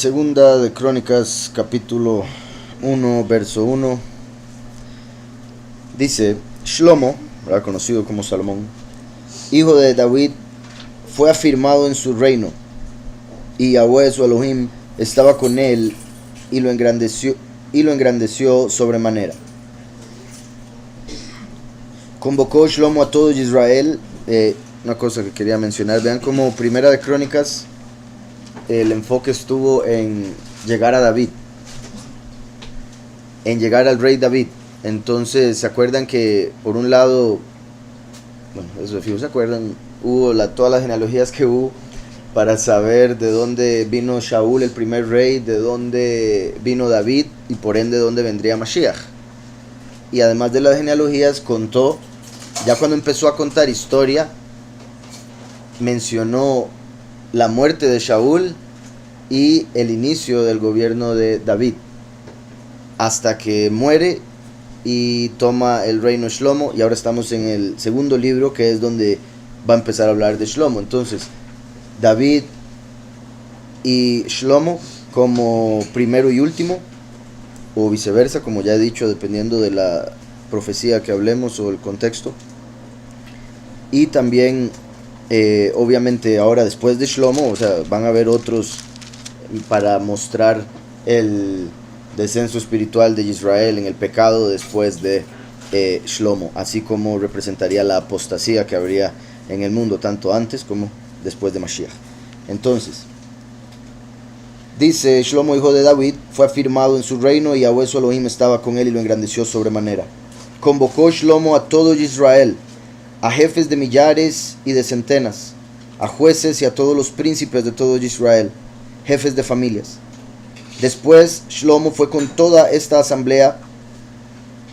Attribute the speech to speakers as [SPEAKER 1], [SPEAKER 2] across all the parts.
[SPEAKER 1] Segunda de Crónicas, capítulo 1, verso 1. Dice: Shlomo, conocido como Salomón, hijo de David, fue afirmado en su reino, y Yahweh su Elohim estaba con él y lo engrandeció sobremanera. Convocó Shlomo a todo Israel. Una cosa que quería mencionar, vean como Primera de Crónicas, el enfoque estuvo en llegar a David, en llegar al rey David. Entonces, ¿se acuerdan que por un lado, bueno, eso fijo, ¿se acuerdan? Hubo todas las genealogías que hubo para saber de dónde vino Shaul, el primer rey, de dónde vino David y por ende de dónde vendría Mashiach. Y además de las genealogías, contó, ya cuando empezó a contar historia, mencionó la muerte de Shaul y el inicio del gobierno de David, hasta que muere y toma el reino Shlomo. Y ahora estamos en el segundo libro, que es donde va a empezar a hablar de Shlomo. Entonces, David y Shlomo como primero y último, o viceversa, como ya he dicho, dependiendo de la profecía que hablemos o el contexto. Y también obviamente ahora después de Shlomo, o sea, van a haber otros para mostrar el descenso espiritual de Israel en el pecado después de Shlomo, así como representaría la apostasía que habría en el mundo tanto antes como después de Mashiach. Entonces, dice: Shlomo, hijo de David, fue afirmado en su reino, y Yahweh su Elohim estaba con él y lo engrandeció sobremanera. Convocó Shlomo a todo Israel, a jefes de millares y de centenas, a jueces y a todos los príncipes de todo Israel, jefes de familias. Después Shlomo fue con toda esta asamblea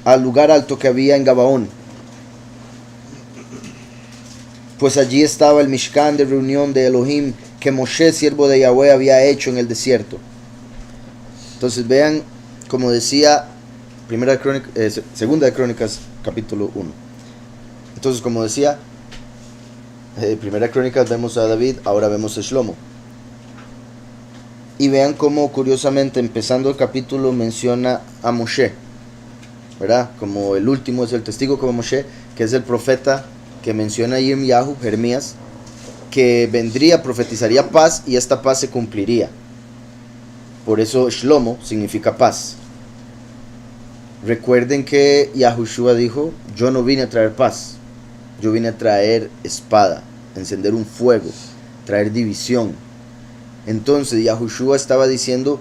[SPEAKER 1] al lugar alto que había en Gabaón, pues allí estaba el Mishkan de reunión de Elohim que Moshe, siervo de Yahweh, había hecho en el desierto. Entonces vean, como decía Segunda de Crónicas, capítulo 1. Entonces, como decía, Primera de Crónicas vemos a David, ahora vemos a Shlomo. Y vean cómo, curiosamente, empezando el capítulo, menciona a Moshe, ¿verdad? Como el último es el testigo como Moshe, que es el profeta que menciona Yirmiyahu, Jeremías, que vendría, profetizaría paz, y esta paz se cumpliría. Por eso Shlomo significa paz. Recuerden que Yahushua dijo: yo no vine a traer paz, yo vine a traer espada, encender un fuego, traer división. Entonces Yahushua estaba diciendo,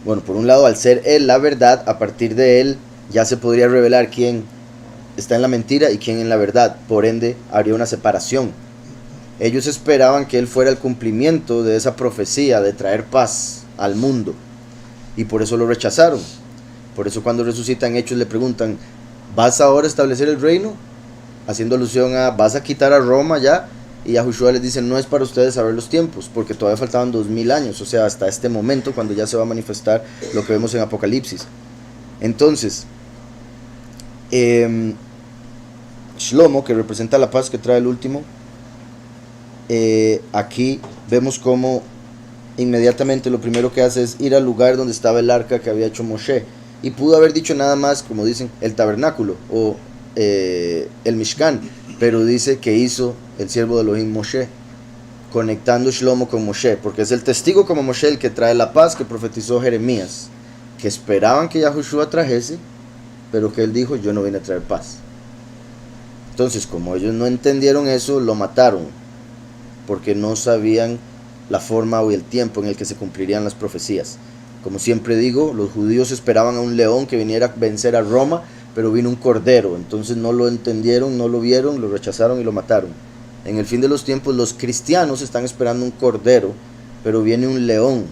[SPEAKER 1] bueno, por un lado, al ser él la verdad, a partir de él ya se podría revelar quién está en la mentira y quién en la verdad. Por ende, habría una separación. Ellos esperaban que él fuera el cumplimiento de esa profecía de traer paz al mundo, y por eso lo rechazaron. Por eso cuando resucitan Hechos le preguntan: ¿vas ahora a establecer el reino? Haciendo alusión a: ¿vas a quitar a Roma ya? Y Yahushua les dice: no es para ustedes saber los tiempos, porque todavía faltaban 2000 años, o sea, hasta este momento cuando ya se va a manifestar lo que vemos en Apocalipsis. Entonces, Shlomo, que representa la paz que trae el último, aquí vemos como inmediatamente lo primero que hace es ir al lugar donde estaba el arca que había hecho Moshe, y pudo haber dicho nada más, como dicen, el tabernáculo o el Mishkan, pero dice que hizo el siervo de Elohim Moshe, conectando Shlomo con Moshe, porque es el testigo como Moshe el que trae la paz que profetizó Jeremías, que esperaban que Yahushua trajese, pero que él dijo: yo no vine a traer paz. Entonces, como ellos no entendieron eso, lo mataron, porque no sabían la forma o el tiempo en el que se cumplirían las profecías. Como siempre digo, los judíos esperaban a un león que viniera a vencer a Roma, pero vino un cordero. Entonces no lo entendieron, no lo vieron, lo rechazaron y lo mataron. En el fin de los tiempos, los cristianos están esperando un cordero, pero viene un león.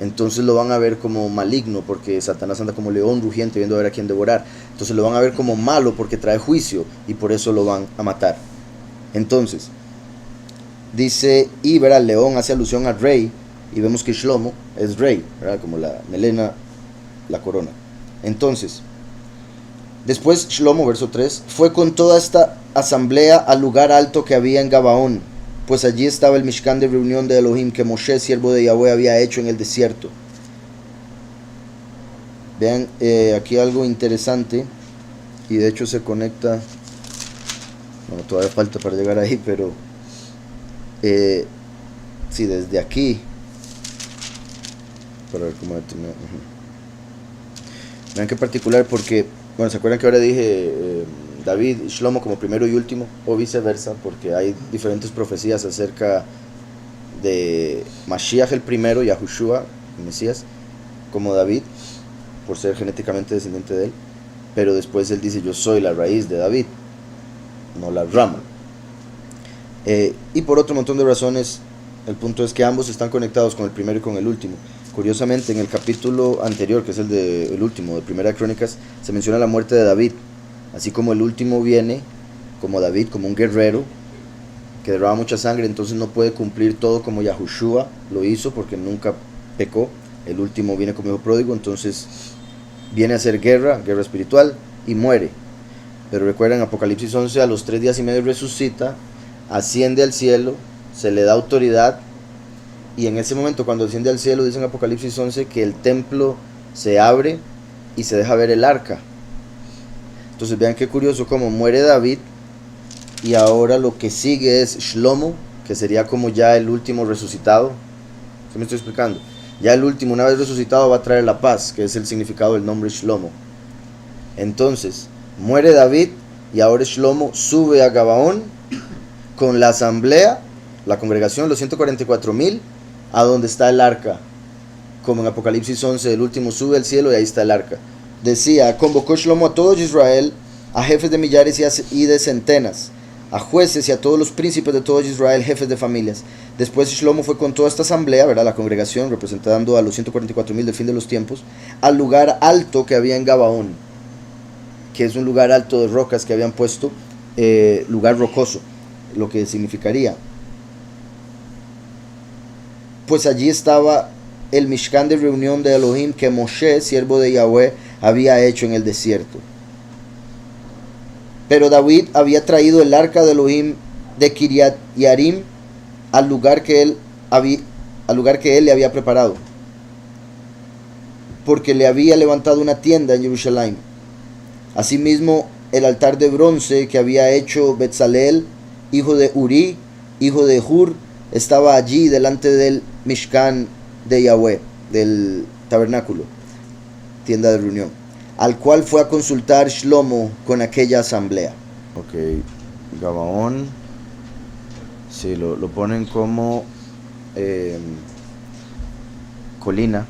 [SPEAKER 1] Entonces lo van a ver como maligno, porque Satanás anda como león rugiente viendo a ver a quién devorar. Entonces lo van a ver como malo porque trae juicio, y por eso lo van a matar. Entonces dice, y verá, el león hace alusión al rey, y vemos que Shlomo es rey, ¿verdad? Como la melena, la corona. Entonces, después Shlomo, verso 3, fue con toda esta asamblea al lugar alto que había en Gabaón, pues allí estaba el Mishkan de reunión de Elohim que Moshe, siervo de Yahweh, había hecho en el desierto. Vean aquí algo interesante, y de hecho se conecta, bueno, todavía falta para llegar ahí, pero sí, desde aquí, para ver cómo terminar. Vean qué particular, porque, bueno, ¿se acuerdan que ahora dije David y Shlomo como primero y último, o viceversa? Porque hay diferentes profecías acerca de Mashiach el primero, Yahushua, el Mesías, como David, por ser genéticamente descendiente de él, pero después él dice: yo soy la raíz de David, no la rama. Y por otro montón de razones, el punto es que ambos están conectados con el primero y con el último. Curiosamente, en el capítulo anterior, que es el último de Primera de Crónicas, se menciona la muerte de David, así como el último viene como David, como un guerrero que derrama mucha sangre, entonces no puede cumplir todo como Yahushua lo hizo porque nunca pecó. El último viene como hijo pródigo, entonces viene a hacer guerra espiritual y muere. Pero recuerden, Apocalipsis 11, a los 3 días y medio resucita, asciende al cielo, se le da autoridad, y en ese momento cuando asciende al cielo, dice en Apocalipsis 11 que el templo se abre y se deja ver el arca. Entonces vean qué curioso, como muere David y ahora lo que sigue es Shlomo, que sería como ya el último resucitado. ¿Sí me estoy explicando? Ya el último, una vez resucitado, va a traer la paz, que es el significado del nombre Shlomo. Entonces muere David y ahora Shlomo sube a Gabaón con la asamblea, la congregación, los 144,000, a donde está el arca. Como en Apocalipsis 11, el último sube al cielo y ahí está el arca. Decía: convocó Shlomo a todo Israel, a jefes de millares y de centenas, a jueces y a todos los príncipes de todo Israel, jefes de familias. Después Shlomo fue con toda esta asamblea, ¿verdad?, la congregación, representando a los 144,000 del fin de los tiempos, al lugar alto que había en Gabaón, que es un lugar alto de rocas que habían puesto, lugar rocoso, lo que significaría. Pues allí estaba el Mishkan de reunión de Elohim que Moshe, siervo de Yahweh, había hecho en el desierto. Pero David había traído el arca de Elohim de Kiriat Yarim al lugar que él le había preparado, porque le había levantado una tienda en Jerusalén. Asimismo, el altar de bronce que había hecho Betzalel, hijo de Uri, hijo de Hur, estaba allí delante del Mishkan de Yahweh, del tabernáculo, tienda de reunión, al cual fue a consultar Shlomo con aquella asamblea. Ok, Gabaón, sí, lo ponen como colina,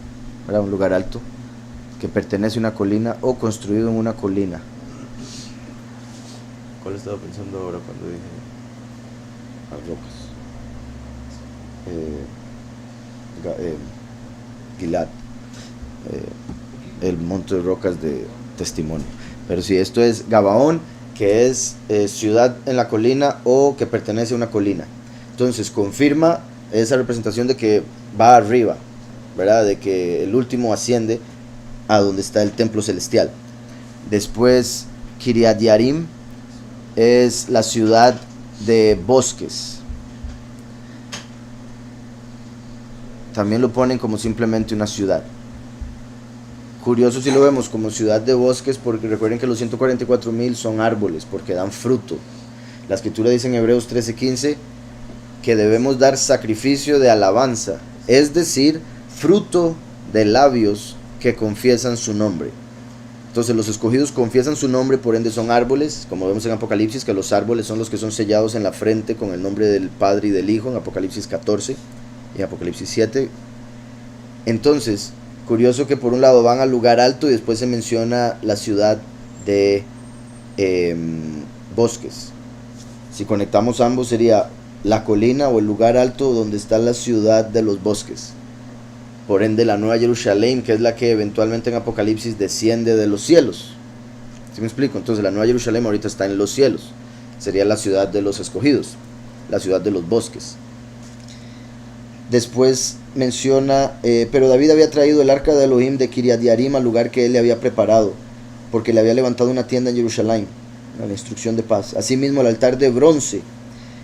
[SPEAKER 1] ¿verdad? Un lugar alto que pertenece a una colina o construido en una colina. ¿Cuál estaba pensando ahora cuando dije las rocas? Gilad, el monte de rocas de testimonio. Pero si esto es Gabaón, que es ciudad en la colina o que pertenece a una colina, entonces confirma esa representación de que va arriba, ¿verdad?, de que el último asciende a donde está el templo celestial. Después Kiriat Yarim es la ciudad de bosques. También lo ponen como simplemente una ciudad. Curioso si lo vemos como ciudad de bosques, porque recuerden que los 144,000 son árboles, porque dan fruto. La escritura dice en Hebreos 13:15 que debemos dar sacrificio de alabanza, es decir, fruto de labios que confiesan su nombre. Entonces los escogidos confiesan su nombre, por ende son árboles, como vemos en Apocalipsis, que los árboles son los que son sellados en la frente con el nombre del Padre y del Hijo, en Apocalipsis 14 y en Apocalipsis 7. Entonces, curioso que por un lado van al lugar alto y después se menciona la ciudad de bosques. Si conectamos ambos sería la colina o el lugar alto donde está la ciudad de los bosques. Por ende, la nueva Jerusalén, que es la que eventualmente en Apocalipsis desciende de los cielos. ¿Sí me explico? Entonces la nueva Jerusalén ahorita está en los cielos. Sería la ciudad de los escogidos, la ciudad de los bosques. Después menciona, pero David había traído el arca de Elohim de Kiriat Yarim al lugar que él le había preparado, porque le había levantado una tienda en Jerusalén, la instrucción de paz. Asimismo, el altar de bronce.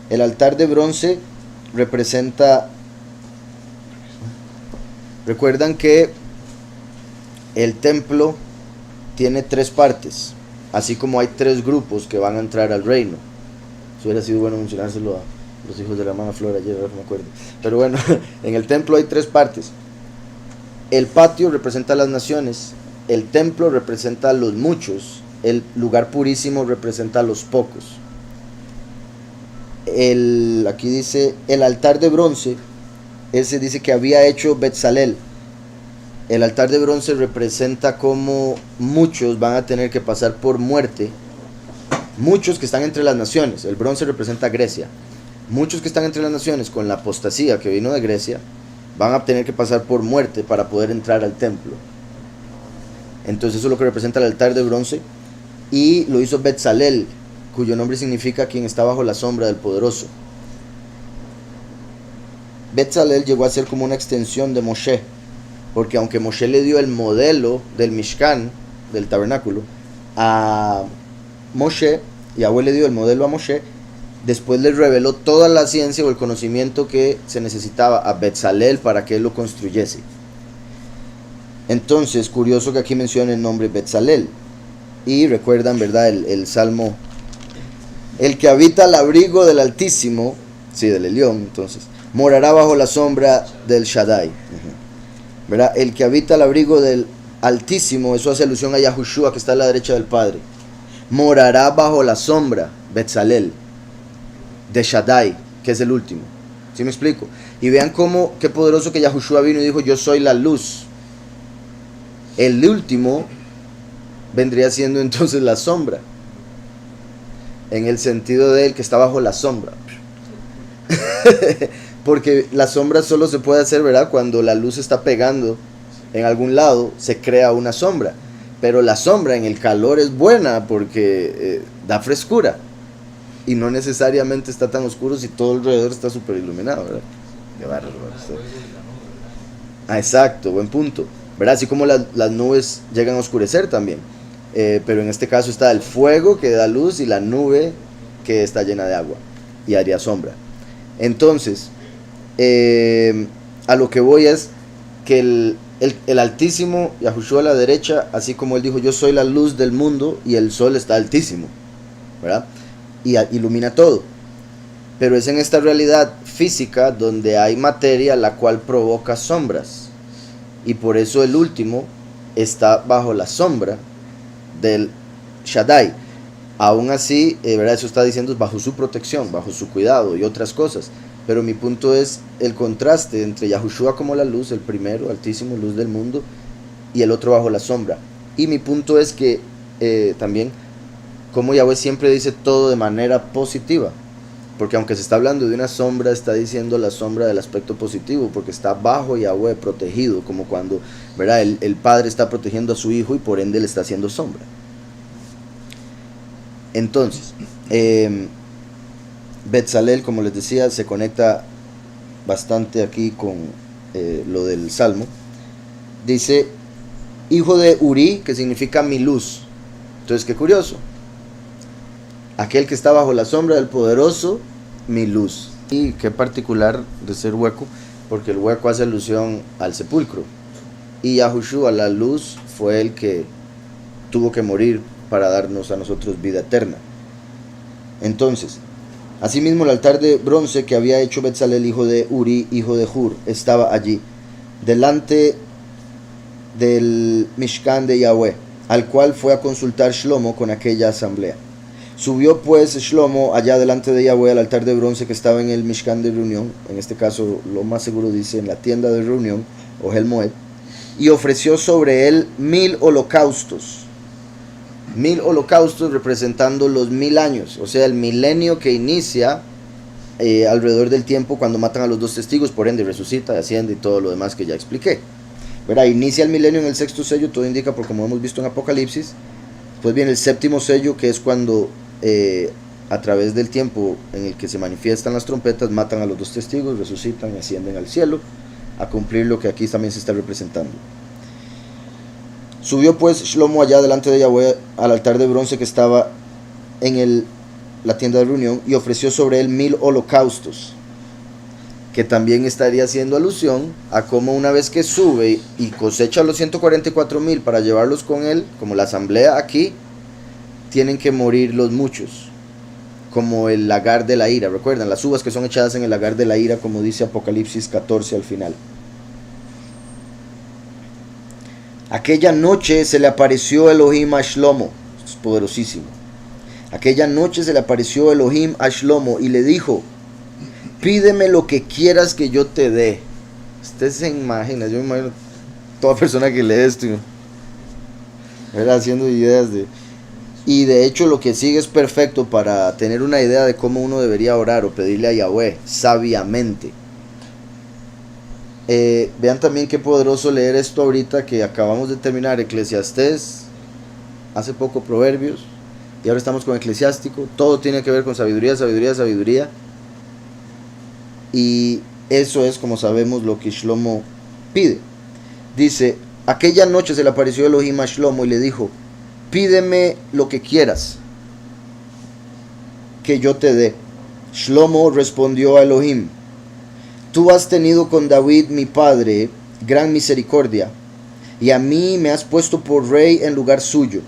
[SPEAKER 1] El altar de bronce representa, recuerdan que el templo tiene 3 partes, así como hay 3 grupos que van a entrar al reino. Eso hubiera sido bueno mencionárselo a los hijos de la hermana Flor ayer, no me acuerdo. Pero bueno, en el templo hay 3 partes. El patio representa a las naciones, el templo representa a los muchos, el lugar purísimo representa a los pocos. Aquí dice, el altar de bronce, ese dice que había hecho Betzalel. El altar de bronce representa como muchos van a tener que pasar por muerte, muchos que están entre las naciones. El bronce representa a Grecia. Muchos que están entre las naciones con la apostasía que vino de Grecia van a tener que pasar por muerte para poder entrar al templo. Entonces eso es lo que representa el altar de bronce, y lo hizo Betzalel, cuyo nombre significa quien está bajo la sombra del Poderoso. Betzalel llegó a ser como una extensión de Moshe, porque aunque Moshe le dio el modelo del Mishkan, del tabernáculo, a Moshe, Yahweh le dio el modelo a Moshe, después le reveló toda la ciencia o el conocimiento que se necesitaba a Betzalel para que él lo construyese. Entonces, curioso que aquí mencione el nombre Betzalel. Y recuerdan, ¿verdad? El Salmo, el que habita al abrigo del Altísimo, sí, del Elión, entonces, morará bajo la sombra del Shaddai. ¿Verdad? El que habita al abrigo del Altísimo, eso hace alusión a Yahushua que está a la derecha del Padre. Morará bajo la sombra, Betzalel, de Shaddai, que es el último. ¿Sí me explico? Y vean cómo, qué poderoso que Yahushua vino y dijo, yo soy la luz. El último vendría siendo entonces la sombra, en el sentido de él que está bajo la sombra. Porque la sombra solo se puede hacer, ¿verdad? Cuando la luz está pegando en algún lado, se crea una sombra. Pero la sombra en el calor es buena porque da frescura. Y no necesariamente está tan oscuro si todo alrededor está súper iluminado, ¿verdad? Qué bárbaro. Ah, exacto, buen punto. ¿Verdad? Así como las nubes llegan a oscurecer también. Pero en este caso está el fuego que da luz y la nube que está llena de agua y haría sombra. Entonces, a lo que voy es que el Altísimo, Yahushua a la derecha, así como él dijo, yo soy la luz del mundo, y el sol está altísimo, ¿verdad? Y ilumina todo. Pero es en esta realidad física donde hay materia la cual provoca sombras. Y por eso el último está bajo la sombra del Shaddai. Aún así, ¿verdad? Eso está diciendo bajo su protección, bajo su cuidado y otras cosas. Pero mi punto es el contraste entre Yahushua como la luz, el primero, altísimo, luz del mundo, y el otro bajo la sombra. Y mi punto es que también, como Yahweh siempre dice todo de manera positiva. Porque aunque se está hablando de una sombra, está diciendo la sombra del aspecto positivo, porque está bajo Yahweh, protegido, como cuando, ¿verdad? El padre está protegiendo a su hijo y por ende le está haciendo sombra. Entonces, Betzalel, como les decía, se conecta bastante aquí con lo del Salmo. Dice, hijo de Uri, que significa mi luz. Entonces, qué curioso. Aquel que está bajo la sombra del Poderoso, mi luz. Y qué particular de ser hueco, porque el hueco hace alusión al sepulcro. Y Yahushua, la luz, fue el que tuvo que morir para darnos a nosotros vida eterna. Entonces, asimismo el altar de bronce que había hecho Betzalel, hijo de Uri, hijo de Hur, estaba allí, delante del Mishkan de Yahweh, al cual fue a consultar Shlomo con aquella asamblea. Subió pues Shlomo allá delante de Yahweh al altar de bronce que estaba en el Mishkan de reunión, en este caso lo más seguro dice en la tienda de reunión, o Ohel Moed, y ofreció sobre él 1000 holocaustos. 1000 holocaustos representando los 1000 años, o sea, el milenio que inicia alrededor del tiempo cuando matan a los 2 testigos, por ende resucita, asciende y todo lo demás que ya expliqué. ¿Verdad? Inicia el milenio en el 6º sello, todo indica, por como hemos visto en Apocalipsis. Pues viene el 7º sello, que es cuando a través del tiempo en el que se manifiestan las trompetas, matan a los 2 testigos, resucitan y ascienden al cielo, a cumplir lo que aquí también se está representando. Subió pues Shlomo allá delante de Yahweh al altar de bronce que estaba en la tienda de reunión, y ofreció sobre él 1000 holocaustos. que también estaría haciendo alusión a cómo una vez que sube y cosecha los 144,000 para llevarlos con él, como la asamblea aquí, tienen que morir los muchos, como el lagar de la ira. Recuerdan, las uvas que son echadas en el lagar de la ira, como dice Apocalipsis 14 al final. Aquella noche se le apareció Elohim a Shlomo, es poderosísimo. Aquella noche se le apareció Elohim a Shlomo y le dijo: pídeme lo que quieras que yo te dé. Usted se imagina, yo me imagino toda persona que lee esto, ¿verdad? Haciendo ideas de... Y de hecho lo que sigue es perfecto para tener una idea de cómo uno debería orar o pedirle a Yahweh sabiamente. Vean también qué poderoso leer esto ahorita que acabamos de terminar Eclesiastés, hace poco Proverbios, y ahora estamos con Eclesiástico. Todo tiene que ver con sabiduría, sabiduría, sabiduría. Y eso es, como sabemos, lo que Shlomo pide. Dice: aquella noche se le apareció Elohim a Shlomo y le dijo: pídeme lo que quieras que yo te dé. Shlomo respondió a Elohim: tú has tenido con David mi padre gran misericordia, y a mí me has puesto por rey en lugar suyo.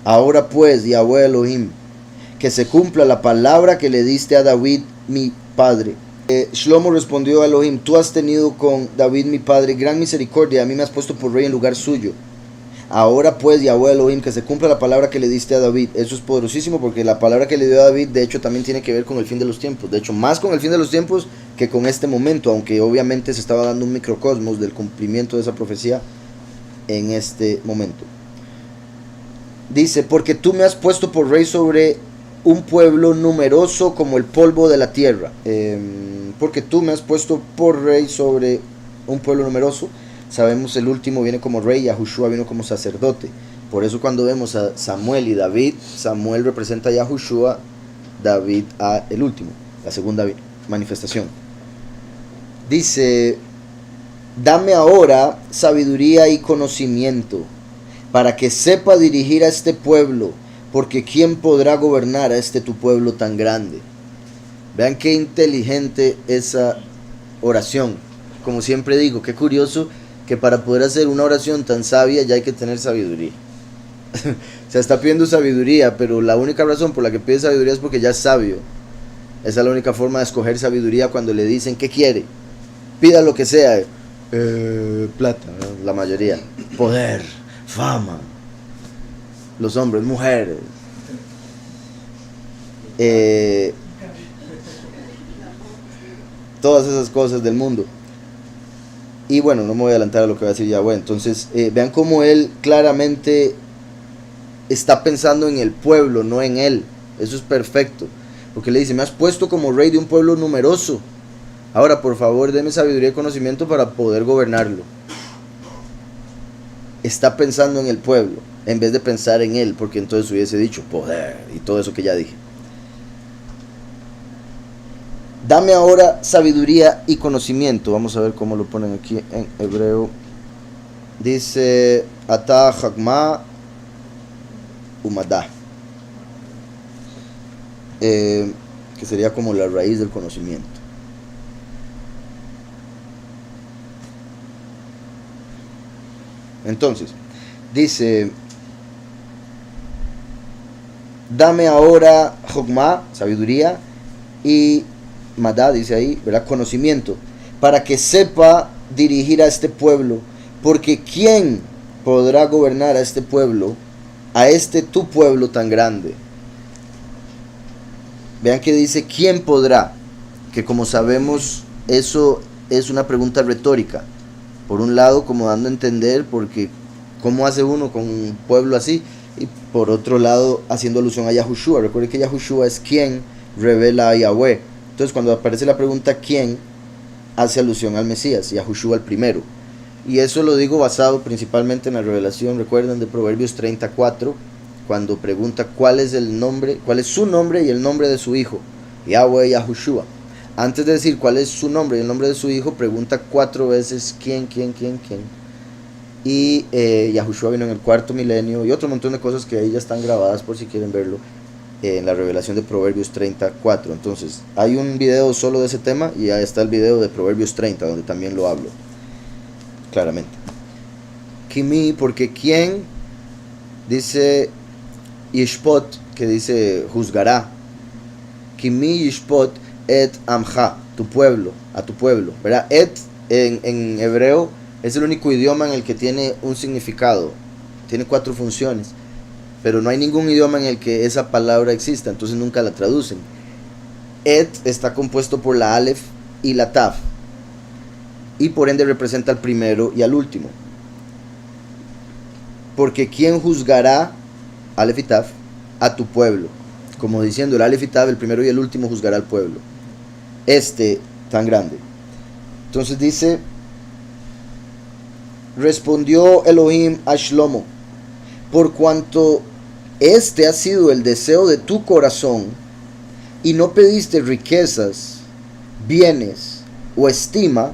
[SPEAKER 1] Ahora pues, Yahweh Elohim, que se cumpla la palabra que le diste a David mi padre. Shlomo respondió a Elohim: tú has tenido con David mi padre gran misericordia, a mí me has puesto por rey en lugar suyo. Ahora pues, Yahweh Elohim, que se cumpla la palabra que le diste a David. Eso es poderosísimo, porque la palabra que le dio a David, de hecho, también tiene que ver con el fin de los tiempos. De hecho, más con el fin de los tiempos que con este momento, aunque obviamente se estaba dando un microcosmos del cumplimiento de esa profecía en este momento. Dice: porque tú me has puesto por rey sobre un pueblo numeroso como el polvo de la tierra. Porque tú me has puesto por rey sobre un pueblo numeroso. Sabemos el último viene como rey, Yahushua vino como sacerdote. Por eso cuando vemos a Samuel y David, Samuel representa a Yahushua, David a el último, la segunda manifestación. Dice: dame ahora sabiduría y conocimiento, para que sepa dirigir a este pueblo, porque ¿quién podrá gobernar a este tu pueblo tan grande? Vean qué inteligente esa oración. Como siempre digo, qué curioso que para poder hacer una oración tan sabia ya hay que tener sabiduría. Se está pidiendo sabiduría, pero la única razón por la que pide sabiduría es porque ya es sabio. Esa es la única forma de escoger sabiduría. Cuando le dicen ¿qué quiere? Pida lo que sea. Plata, ¿no? La mayoría. Poder, fama, los hombres, mujeres, todas esas cosas del mundo. Y bueno, no me voy a adelantar a lo que va a decir Yahweh. Entonces, vean cómo él claramente está pensando en el pueblo, no en él. Eso es perfecto. Porque le dice: me has puesto como rey de un pueblo numeroso. Ahora, por favor, deme sabiduría y conocimiento para poder gobernarlo. Está pensando en el pueblo, en vez de pensar en él, porque entonces hubiese dicho poder y todo eso que ya dije. Dame ahora sabiduría y conocimiento. Vamos a ver cómo lo ponen aquí en hebreo. Dice: Ata Chagma Umadah, que sería como la raíz del conocimiento. Entonces, dice: dame ahora Chogma, sabiduría, y Madá, dice ahí, ¿verdad? Conocimiento, para que sepa dirigir a este pueblo, porque ¿quién podrá gobernar a este pueblo, a este tu pueblo tan grande? Vean que dice ¿quién podrá? Que como sabemos, eso es una pregunta retórica. Por un lado, como dando a entender, porque ¿cómo hace uno con un pueblo así? Y por otro lado, haciendo alusión a Yahushua. Recuerden que Yahushua es quien revela a Yahweh. Entonces, cuando aparece la pregunta ¿quién?, hace alusión al Mesías, Yahushua el primero. Y eso lo digo basado principalmente en la revelación, recuerden, de Proverbios 34, cuando pregunta cuál es el nombre, cuál es su nombre y el nombre de su hijo, Yahweh Yahushua. Antes de decir cuál es su nombre y el nombre de su hijo, pregunta 4 veces quién. Y Yahushua vino en el 4.º milenio y otro montón de cosas que ahí ya están grabadas por si quieren verlo. en la revelación de Proverbios 34. Entonces, hay un video solo de ese tema y ya está el video de Proverbios 30, donde también lo hablo claramente. Kimi, porque quién, dice Yishpot, que dice juzgará. Kimi Yishpot et amcha, tu pueblo, a tu pueblo, ¿verdad? Et en hebreo es el único idioma en el que tiene un significado, tiene 4 funciones, pero no hay ningún idioma en el que esa palabra exista, entonces nunca la traducen. Et está compuesto por la Aleph y la Taf, y por ende representa al primero y al último. Porque ¿quién juzgará, Aleph y Taf, a tu pueblo? Como diciendo, el Aleph y Taf, el primero y el último, juzgará al pueblo tan grande. Entonces dice, respondió Elohim a Shlomo, por cuanto este ha sido el deseo de tu corazón, y no pediste riquezas, bienes o estima,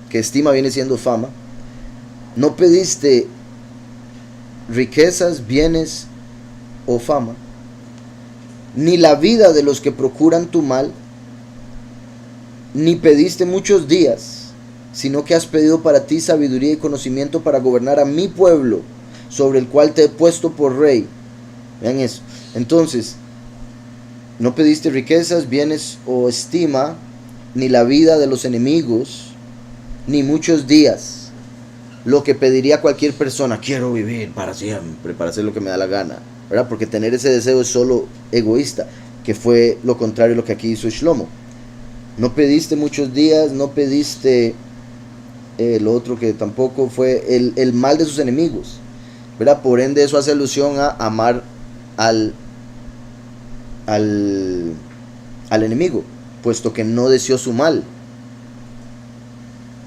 [SPEAKER 1] que estima viene siendo fama, no pediste riquezas, bienes o fama, ni la vida de los que procuran tu mal, ni pediste muchos días, sino que has pedido para ti sabiduría y conocimiento para gobernar a mi pueblo, sobre el cual te he puesto por rey. Vean eso. Entonces, no pediste riquezas, bienes o estima, ni la vida de los enemigos, ni muchos días. Lo que pediría cualquier persona, quiero vivir para siempre, para hacer lo que me da la gana, ¿verdad? Porque tener ese deseo es solo egoísta, que fue lo contrario a lo que aquí hizo Shlomo. No pediste muchos días, no pediste lo otro que tampoco fue el mal de sus enemigos, ¿verdad? Por ende eso hace alusión a amar al enemigo, puesto que no deseó su mal.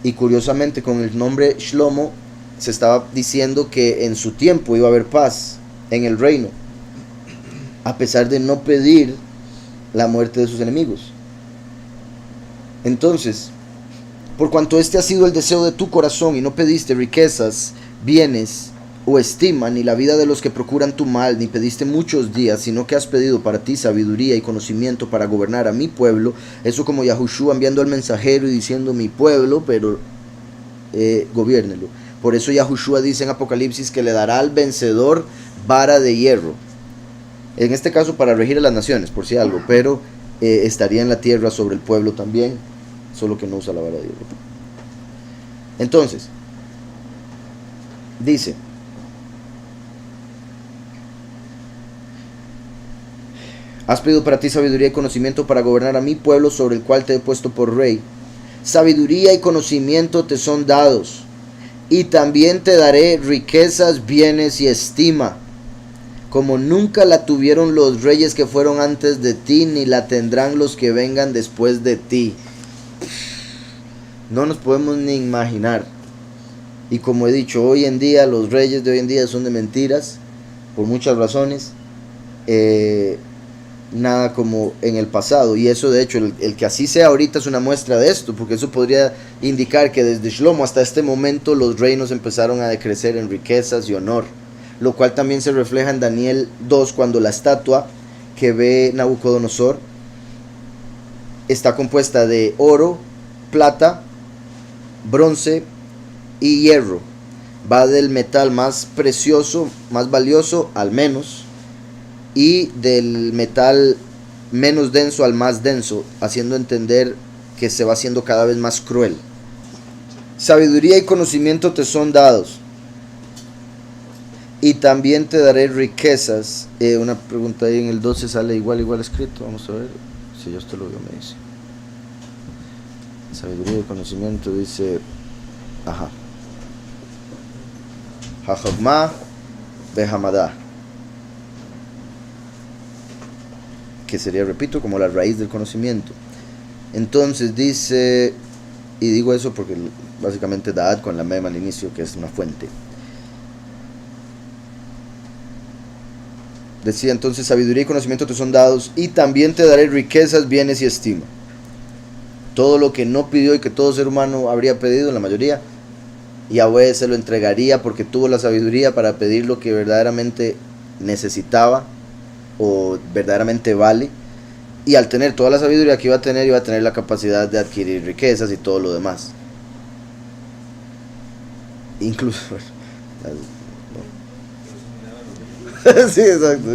[SPEAKER 1] Y curiosamente con el nombre Shlomo se estaba diciendo que en su tiempo iba a haber paz en el reino, a pesar de no pedir la muerte de sus enemigos. Entonces, por cuanto este ha sido el deseo de tu corazón y no pediste riquezas, bienes o estima, ni la vida de los que procuran tu mal, ni pediste muchos días, sino que has pedido para ti sabiduría y conocimiento para gobernar a mi pueblo, eso como Yahushua enviando al mensajero y diciendo mi pueblo, pero gobiérnelo. Por eso Yahushua dice en Apocalipsis que le dará al vencedor vara de hierro, en este caso para regir a las naciones, por si algo, pero estaría en la tierra sobre el pueblo también, solo que no usa la vara de hierro. Entonces, dice, has pedido para ti sabiduría y conocimiento para gobernar a mi pueblo sobre el cual te he puesto por rey. Sabiduría y conocimiento te son dados, y también te daré riquezas, bienes y estima, como nunca la tuvieron los reyes que fueron antes de ti, ni la tendrán los que vengan después de ti. No nos podemos ni imaginar. Y como he dicho, hoy en día los reyes de hoy en día son de mentiras, por muchas razones. Nada como en el pasado, y eso de hecho el que así sea ahorita es una muestra de esto, porque eso podría indicar que desde Shlomo hasta este momento los reinos empezaron a decrecer en riquezas y honor, lo cual también se refleja en Daniel 2, cuando la estatua que ve Nabucodonosor está compuesta de oro, plata, bronce y hierro. Va del metal más precioso, más valioso al menos, y del metal menos denso al más denso, haciendo entender que se va haciendo cada vez más cruel. Sabiduría y conocimiento te son dados, y también te daré riquezas. Una pregunta ahí en el 12 sale igual escrito, vamos a ver si yo esto lo veo, me dice. Sabiduría y conocimiento dice, ajá, Hachokmah Behamadá, que sería, repito, como la raíz del conocimiento. Entonces dice, y digo eso porque básicamente Da'at con la mem al inicio, que es una fuente. Decía entonces, sabiduría y conocimiento te son dados, y también te daré riquezas, bienes y estima. Todo lo que no pidió y que todo ser humano habría pedido, la mayoría, Yahweh se lo entregaría porque tuvo la sabiduría para pedir lo que verdaderamente necesitaba, o verdaderamente vale. Y al tener toda la sabiduría que iba a tener la capacidad de adquirir riquezas y todo lo demás. Incluso... sí, exacto.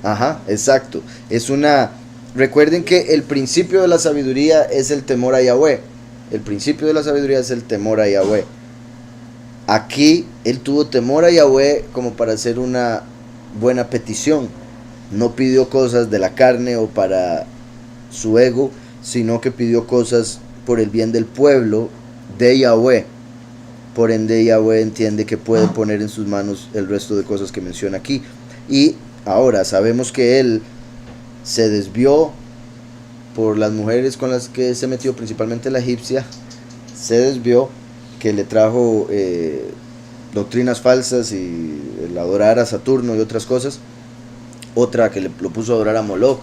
[SPEAKER 1] Ajá, exacto. Es una... Recuerden que el principio de la sabiduría es el temor a Yahweh. El principio de la sabiduría es el temor a Yahweh. Aquí él tuvo temor a Yahweh como para hacer una buena petición. No pidió cosas de la carne o para su ego, sino que pidió cosas por el bien del pueblo de Yahweh. Por ende Yahweh entiende que puede poner en sus manos el resto de cosas que menciona aquí. Y ahora sabemos que él se desvió por las mujeres con las que se metió, principalmente la egipcia. Se desvió, que le trajo doctrinas falsas y el adorar a Saturno y otras cosas. Otra que lo puso a adorar a Moloch.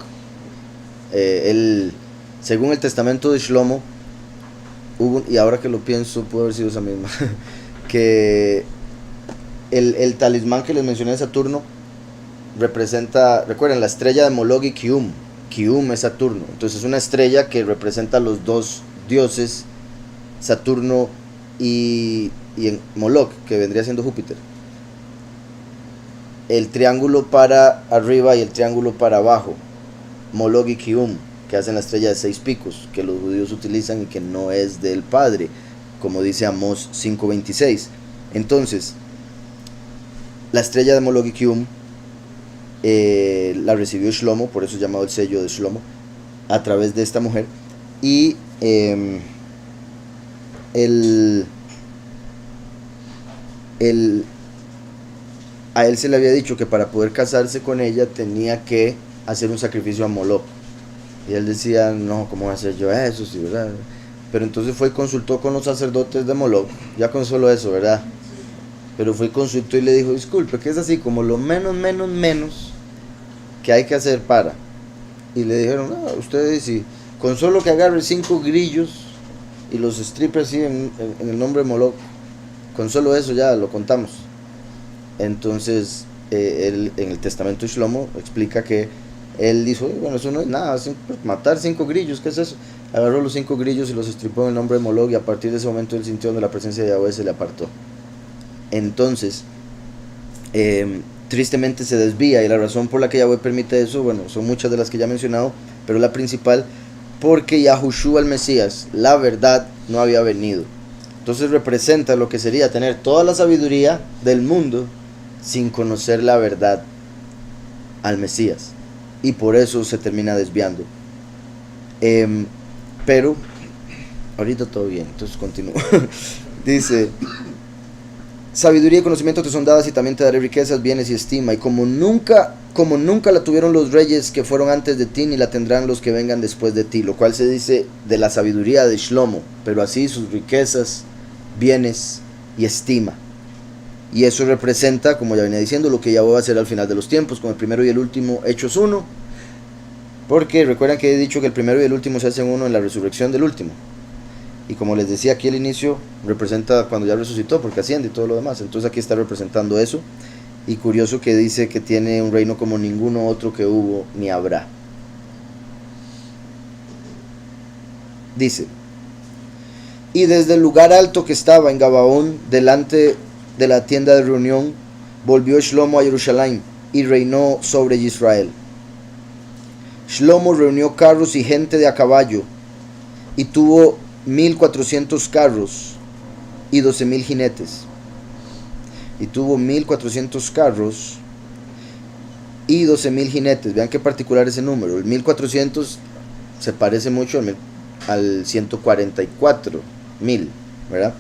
[SPEAKER 1] Él, según el testamento de Shlomo, y ahora que lo pienso, puede haber sido esa misma, que el talismán que les mencioné de Saturno representa, recuerden, la estrella de Moloch y Kium. Kium es Saturno, entonces es una estrella que representa a los dos dioses, Saturno y Moloch, que vendría siendo Júpiter. El triángulo para arriba y el triángulo para abajo, Moloch y Kium, que hacen la estrella de 6 picos, que los judíos utilizan y que no es del Padre, como dice Amós 5:26. Entonces, la estrella de Moloch y Kium la recibió Shlomo, por eso es llamado el sello de Shlomo, a través de esta mujer. Y a él se le había dicho que para poder casarse con ella tenía que hacer un sacrificio a Moloch. Y él decía, no, ¿cómo voy a hacer yo eso? Sí, ¿verdad? Pero entonces fue y consultó con los sacerdotes de Moloch, ya con solo eso, ¿verdad? Pero fue y consultó y le dijo, disculpe, que es así como lo menos que hay que hacer para. Y le dijeron, no, ustedes sí, con solo que agarre 5 grillos y los stripe así en el nombre de Moloch, con solo eso ya lo contamos. Entonces, él, en el testamento de Shlomo explica que él dijo, bueno, eso no es nada, matar 5 grillos, ¿qué es eso? Agarró los 5 grillos y los estripó en el nombre de Moloch, y a partir de ese momento él sintió donde la presencia de Yahweh se le apartó. Entonces, tristemente se desvía, y la razón por la que Yahweh permite eso, bueno, son muchas de las que ya he mencionado, pero la principal, porque Yahushua el Mesías, la verdad, no había venido. Entonces representa lo que sería tener toda la sabiduría del mundo sin conocer la verdad al Mesías, y por eso se termina desviando. Pero ahorita todo bien, entonces continúo. Dice, sabiduría y conocimiento te son dadas, y también te daré riquezas, bienes y estima, y como nunca la tuvieron los reyes que fueron antes de ti, ni la tendrán los que vengan después de ti. Lo cual se dice de la sabiduría de Shlomo, pero así sus riquezas, bienes y estima. Y eso representa, como ya venía diciendo, lo que Yahweh va a hacer al final de los tiempos, con el primero y el último Hechos 1. Porque recuerdan que he dicho que el primero y el último se hacen uno en la resurrección del último. Y como les decía aquí al inicio, representa cuando ya resucitó, porque asciende y todo lo demás. Entonces aquí está representando eso. Y curioso que dice que tiene un reino como ninguno otro que hubo ni habrá. Dice, y desde el lugar alto que estaba en Gabaón, delante de la tienda de reunión, volvió Shlomo a Jerusalén y reinó sobre Israel. Shlomo reunió carros y gente de a caballo, y tuvo 1400 carros y 12,000 jinetes. Y tuvo 1400 carros y 12,000 jinetes. Vean qué particular ese número. El 1400 se parece mucho al 144,000, ¿verdad?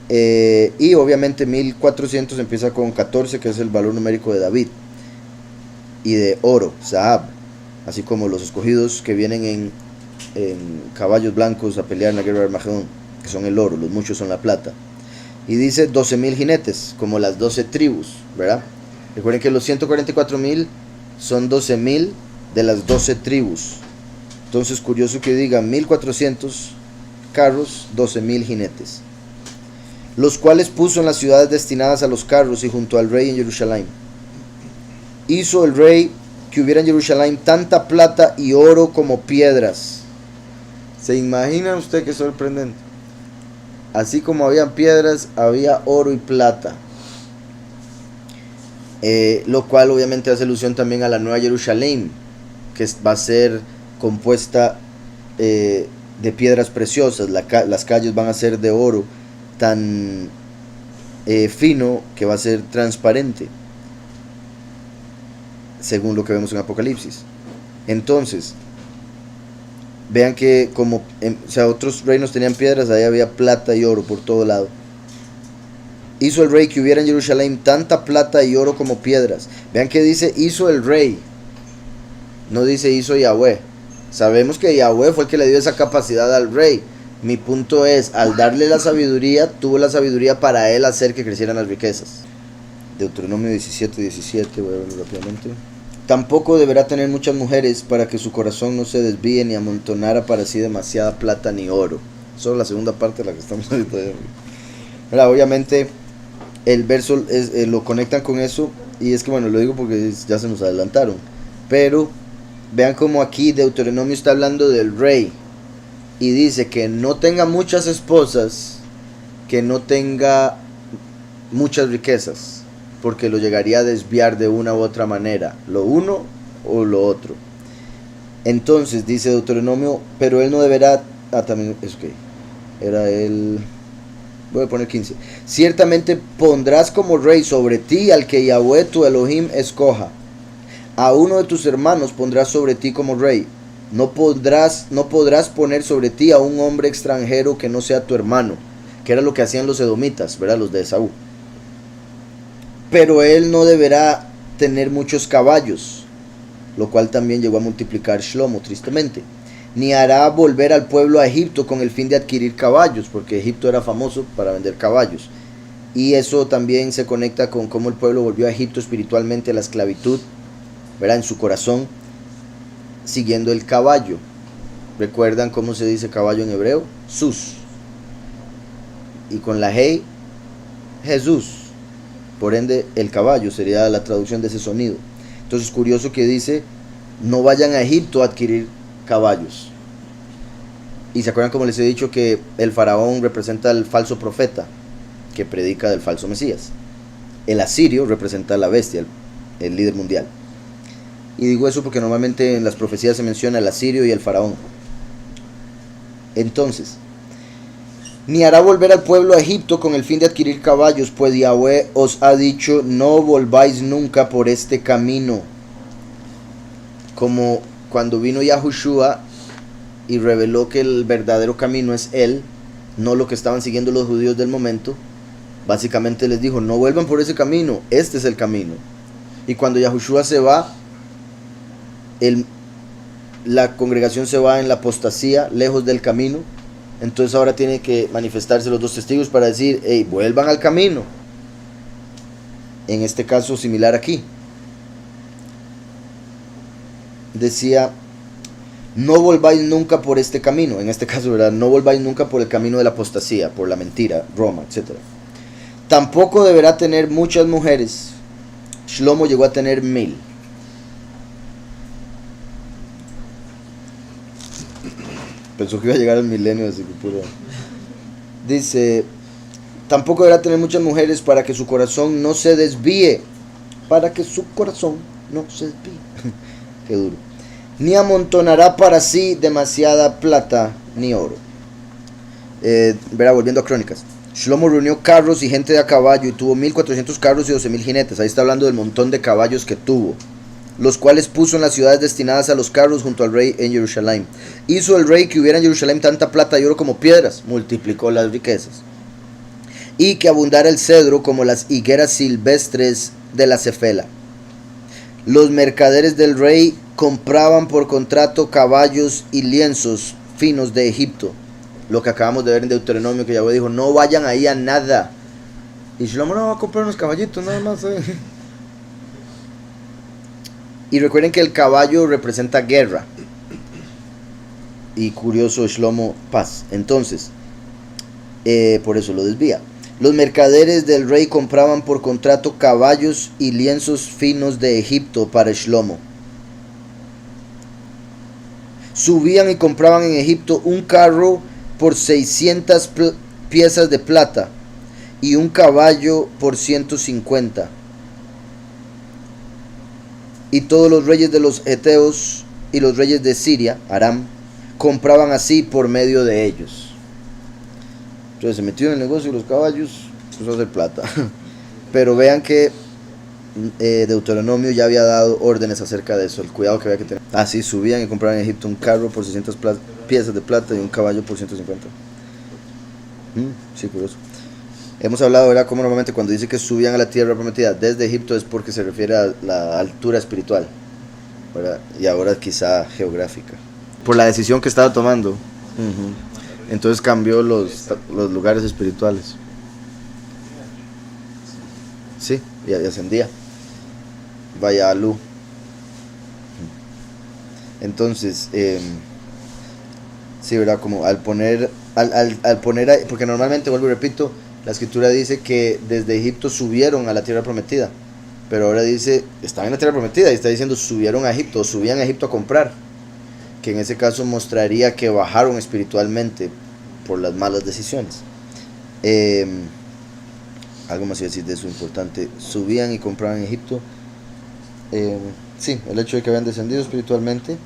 [SPEAKER 1] Y obviamente 1400 empieza con 14, que es el valor numérico de David, y de oro, Zahab, así como los escogidos que vienen en caballos blancos a pelear en la guerra de Armagedón, que son el oro, los muchos son la plata. Y dice 12,000 jinetes, como las 12 tribus, ¿verdad? Recuerden que los 144,000 son 12,000 de las 12 tribus. Entonces, curioso que diga 1400 carros, 12,000 jinetes. los cuales puso en las ciudades destinadas a los carros y junto al rey en Jerusalén. Hizo el rey que hubiera en Jerusalén tanta plata y oro como piedras. ¿Se imagina usted qué sorprendente? Así como habían piedras, había oro y plata. Lo cual obviamente hace alusión también a la nueva Jerusalén, que va a ser compuesta de piedras preciosas. Las calles van a ser de oro tan fino que va a ser transparente, según lo que vemos en Apocalipsis. Entonces, vean que como otros reinos tenían piedras, ahí había plata y oro por todo lado. Hizo el rey que hubiera en Jerusalén tanta plata y oro como piedras. Vean que dice hizo el rey, no dice hizo Yahweh. Sabemos que Yahweh fue el que le dio esa capacidad al rey. Mi punto es, al darle la sabiduría, tuvo la sabiduría para él hacer que crecieran las riquezas. Deuteronomio 17:17, voy a verlo rápidamente. Tampoco deberá tener muchas mujeres para que su corazón no se desvíe ni amontonara para sí demasiada plata ni oro. Solo la segunda parte de la que estamos ahorita. Obviamente el verso lo conectan con eso, y es que bueno, lo digo porque ya se nos adelantaron. Pero vean como aquí Deuteronomio está hablando del rey y dice que no tenga muchas esposas, que no tenga muchas riquezas, porque lo llegaría a desviar de una u otra manera, lo uno o lo otro. Entonces dice Deuteronomio, pero él no deberá, también es que era el, voy a poner 15, ciertamente pondrás como rey sobre ti al que Yahweh tu Elohim escoja. A uno de tus hermanos pondrás sobre ti como rey. No podrás poner sobre ti a un hombre extranjero que no sea tu hermano, que era lo que hacían los edomitas, ¿verdad? Los de Esaú. Pero él no deberá tener muchos caballos, lo cual también llegó a multiplicar Shlomo, tristemente. Ni hará volver al pueblo a Egipto con el fin de adquirir caballos, porque Egipto era famoso para vender caballos. Y eso también se conecta con cómo el pueblo volvió a Egipto espiritualmente a la esclavitud, ¿verdad? En su corazón, siguiendo el caballo. ¿Recuerdan cómo se dice caballo en hebreo? Sus. Y con la Hey, Jesús. Por ende, el caballo sería la traducción de ese sonido. Entonces, curioso que dice, no vayan a Egipto a adquirir caballos. Y se acuerdan como les he dicho que el faraón representa al falso profeta que predica del falso Mesías. El asirio representa a la bestia, el líder mundial. Y digo eso porque normalmente en las profecías se menciona el asirio y el faraón. Entonces, ni hará volver al pueblo a Egipto con el fin de adquirir caballos, pues Yahweh os ha dicho, no volváis nunca por este camino. Como cuando vino Yahushua y reveló que el verdadero camino es él, no lo que estaban siguiendo los judíos del momento. Básicamente les dijo, no vuelvan por ese camino, este es el camino. Y cuando Yahushua se va, la congregación se va en la apostasía, lejos del camino. Entonces ahora tienen que manifestarse los dos testigos para decir, hey, vuelvan al camino. En este caso similar aquí. Decía, no volváis nunca por este camino. En este caso, ¿verdad? No volváis nunca por el camino de la apostasía, por la mentira, Roma, etc. Tampoco deberá tener muchas mujeres. Shlomo llegó a tener 1000. Pensó que iba a llegar al milenio, así que puro. Dice, tampoco deberá tener muchas mujeres para que su corazón no se desvíe. Para que su corazón no se desvíe. Qué duro. Ni amontonará para sí demasiada plata ni oro. Verá, volviendo a Crónicas. Shlomo reunió carros y gente de a caballo y tuvo 1400 carros y 12,000 jinetes. Ahí está hablando del montón de caballos que tuvo, los cuales puso en las ciudades destinadas a los carros junto al rey en Jerusalén. Hizo el rey que hubiera en Jerusalén tanta plata y oro como piedras, multiplicó las riquezas, y que abundara el cedro como las higueras silvestres de la Cefela. Los mercaderes del rey compraban por contrato caballos y lienzos finos de Egipto, lo que acabamos de ver en Deuteronomio, que Yahweh dijo, no vayan ahí a nada. Y Shlomo no va a comprar unos caballitos nada más. Y recuerden que el caballo representa guerra. Y curioso, Shlomo, paz. Entonces, por eso lo desvía. Los mercaderes del rey compraban por contrato caballos y lienzos finos de Egipto para Shlomo. Subían y compraban en Egipto un carro por 600 piezas de plata y un caballo por 150. Y todos los reyes de los heteos y los reyes de Siria, Aram, compraban así por medio de ellos. Entonces se metió en el negocio de los caballos, empezó a hacer plata. Pero vean que Deuteronomio ya había dado órdenes acerca de eso, el cuidado que había que tener. Así subían y compraban en Egipto un carro por 600 piezas de plata y un caballo por 150. Sí, curioso. Hemos hablado, ¿verdad?, cómo normalmente cuando dice que subían a la tierra prometida desde Egipto es porque se refiere a la altura espiritual, ¿verdad? Y ahora quizá geográfica. Por la decisión que estaba tomando. Entonces cambió los lugares espirituales. Sí, y ascendía. Vaya Alú. Entonces, sí, ¿verdad? Como al poner, porque normalmente, vuelvo y repito, la escritura dice que desde Egipto subieron a la tierra prometida. Pero ahora dice, estaban en la tierra prometida y está diciendo subieron a Egipto, o subían a Egipto a comprar. Que en ese caso mostraría que bajaron espiritualmente por las malas decisiones. Algo más iba a decir de eso importante. Subían y compraban en Egipto. Sí, el hecho de que habían descendido espiritualmente